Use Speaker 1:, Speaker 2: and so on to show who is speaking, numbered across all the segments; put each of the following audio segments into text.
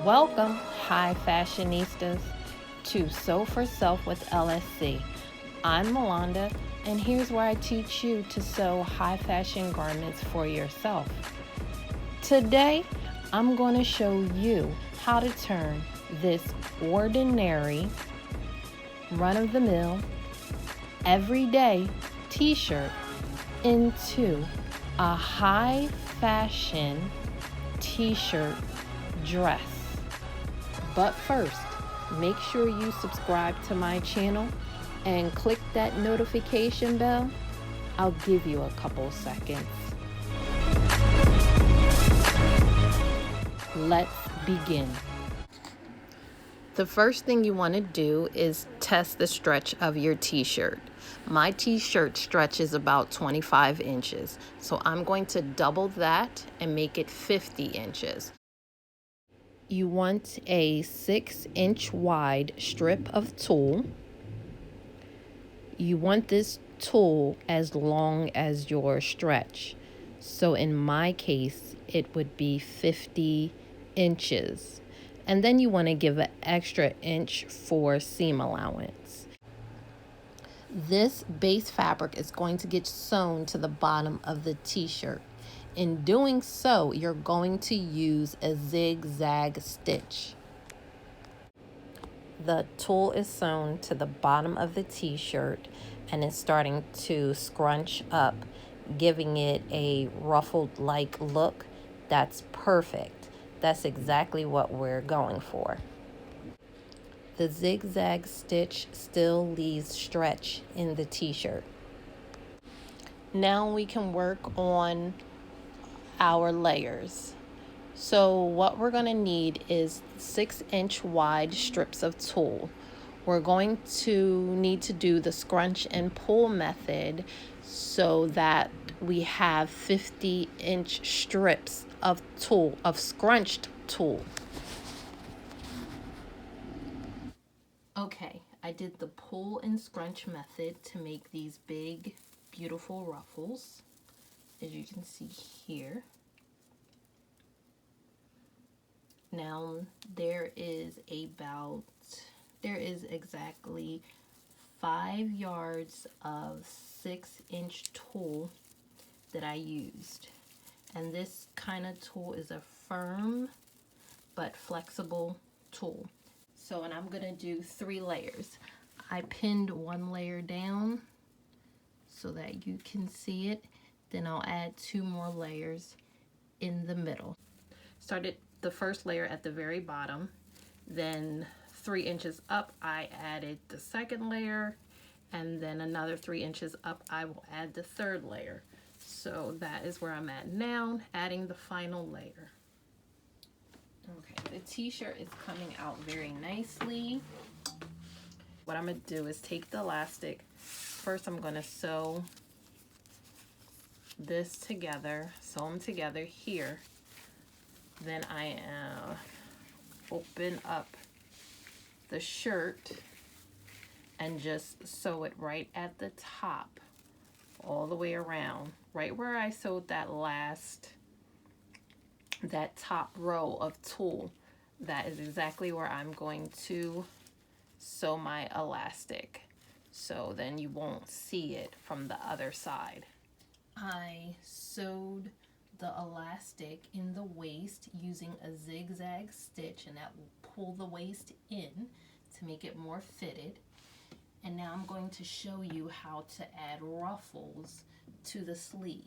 Speaker 1: Welcome, high fashionistas, to Sew for Self with LSC. I'm LANDA, and here's where I teach you to sew high fashion garments for yourself. Today, I'm going to show you how to turn this ordinary, run-of-the-mill, everyday t-shirt into a high fashion t-shirt dress. But first, make sure you subscribe to my channel and click that notification bell. I'll give you a couple seconds. Let's begin. The first thing you want to do is test the stretch of your t-shirt. My t-shirt stretches about 25 inches, so I'm going to double that and make it 50 inches. You want a 6-inch wide strip of tulle. You want this tulle as long as your stretch. So in my case, it would be 50 inches. And then you want to give an extra inch for seam allowance. This base fabric is going to get sewn to the bottom of the t-shirt. In doing so, you're going to use a zigzag stitch. The tulle is sewn to the bottom of the t-shirt and is starting to scrunch up, giving it a ruffled-like look. That's perfect. That's exactly what we're going for. The zigzag stitch still leaves stretch in the t-shirt. Now we can work on our layers. So what we're going to need is 6-inch wide strips of tulle. We're going to need to do the scrunch and pull method so that we have 50-inch strips of tulle, of scrunched tulle. Okay, I did the pull and scrunch method to make these big, beautiful ruffles, as you can see here. Now there is exactly 5 yards of 6-inch tulle that I used. And this kind of tulle is a firm but flexible tulle. So, and I'm gonna do 3 layers. I pinned 1 layer down so that you can see it. Then I'll add 2 more layers in the middle. Started the first layer at the very bottom, then 3 inches up I added the second layer, and then another 3 inches up I will add the third layer. So that is where I'm at now, adding the final layer. Okay, the t-shirt is coming out very nicely. What I'm going to do is take the elastic. First I'm going to sew this together, sew them together here. Then I open up the shirt and just sew it right at the top, all the way around, right where I sewed that top row of tulle. That is exactly where I'm going to sew my elastic, so then you won't see it from the other side. I sewed the elastic in the waist using a zigzag stitch, and that will pull the waist in to make it more fitted. And now I'm going to show you how to add ruffles to the sleeves.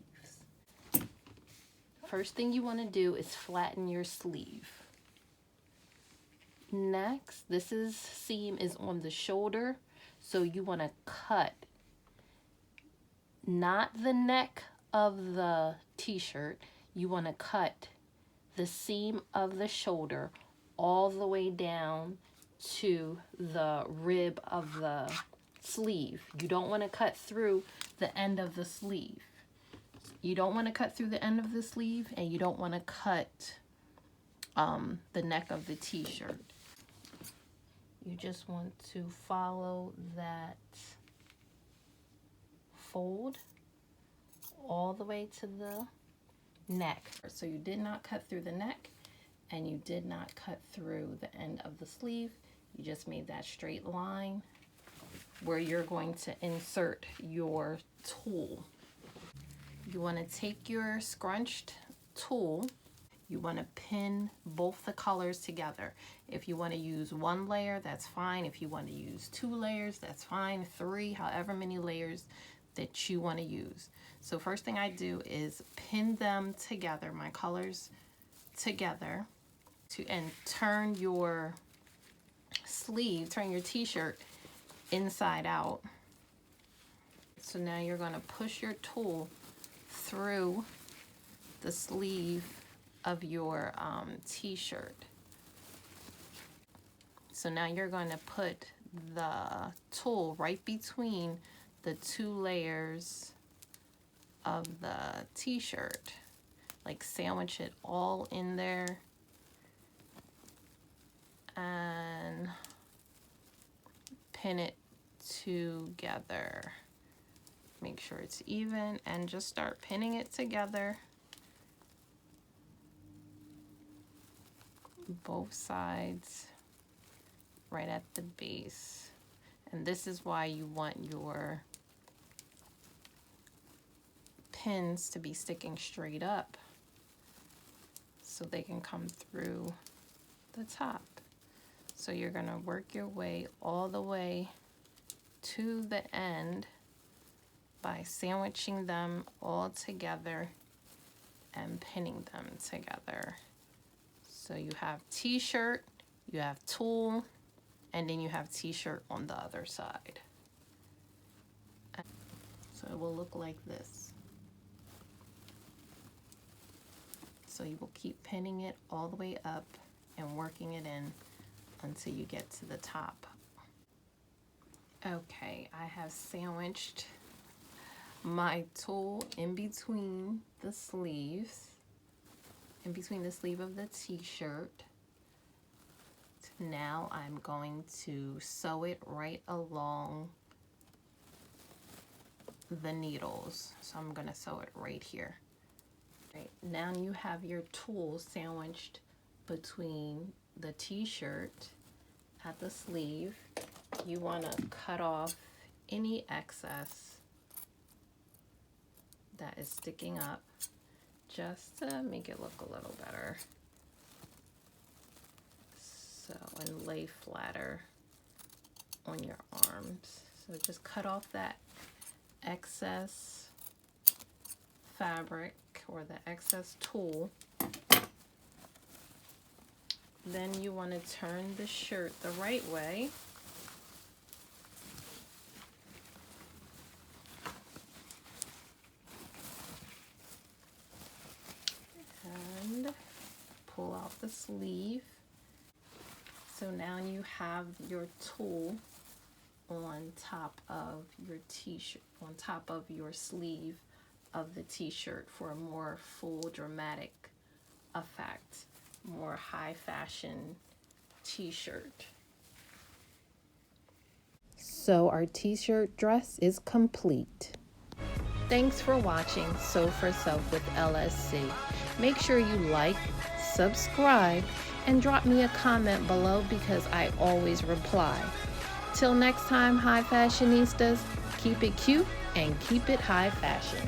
Speaker 1: First thing you want to do is flatten your sleeve. Next, seam is on the shoulder, so you want to cut not the neck of the t-shirt, you want to cut the seam of the shoulder all the way down to the rib of the sleeve. You don't want to cut through the end of the sleeve. You don't want to cut through the end of the sleeve, and you don't want to cut the neck of the t-shirt. You just want to follow that fold all the way to the neck. So you did not cut through the neck, and you did not cut through the end of the sleeve, you just made that straight line where you're going to insert your tool. You want to take your scrunched tool, you want to pin both the colors together. If you want to use one layer, that's fine. If you want to use 2 layers, that's fine. 3, however many layers that you want to use. So first thing I do is pin them together, my colors together, and turn your sleeve, turn your t-shirt inside out. So now you're going to push your tool through the sleeve of your t-shirt. So now you're going to put the tool right between the 2 layers of the t-shirt, like sandwich it all in there and pin it together. Make sure it's even and just start pinning it together, both sides, right at the base. And this is why you want your pins to be sticking straight up so they can come through the top. So you're going to work your way all the way to the end by sandwiching them all together and pinning them together. So you have t-shirt, you have tool, and then you have t-shirt on the other side. So it will look like this. So you will keep pinning it all the way up and working it in until you get to the top. Okay, I have sandwiched my tool in between the sleeves, in between the sleeve of the t-shirt. Now I'm going to sew it right along the needles. So I'm going to sew it right here. Right, now you have your tool sandwiched between the t-shirt at the sleeve. You want to cut off any excess that is sticking up just to make it look a little better. So, and lay flatter on your arms. So just cut off that excess fabric or the excess tool. Then you want to turn the shirt the right way. And pull out the sleeve. So now you have your tool on top of your t-shirt, on top of your sleeve of the t-shirt for a more full dramatic effect, more high fashion t-shirt. So our t-shirt dress is complete. Thanks for watching Sew for Self with LSC. Make sure you like, subscribe, and drop me a comment below because I always reply. Till next time, high fashionistas, keep it cute and keep it high fashion.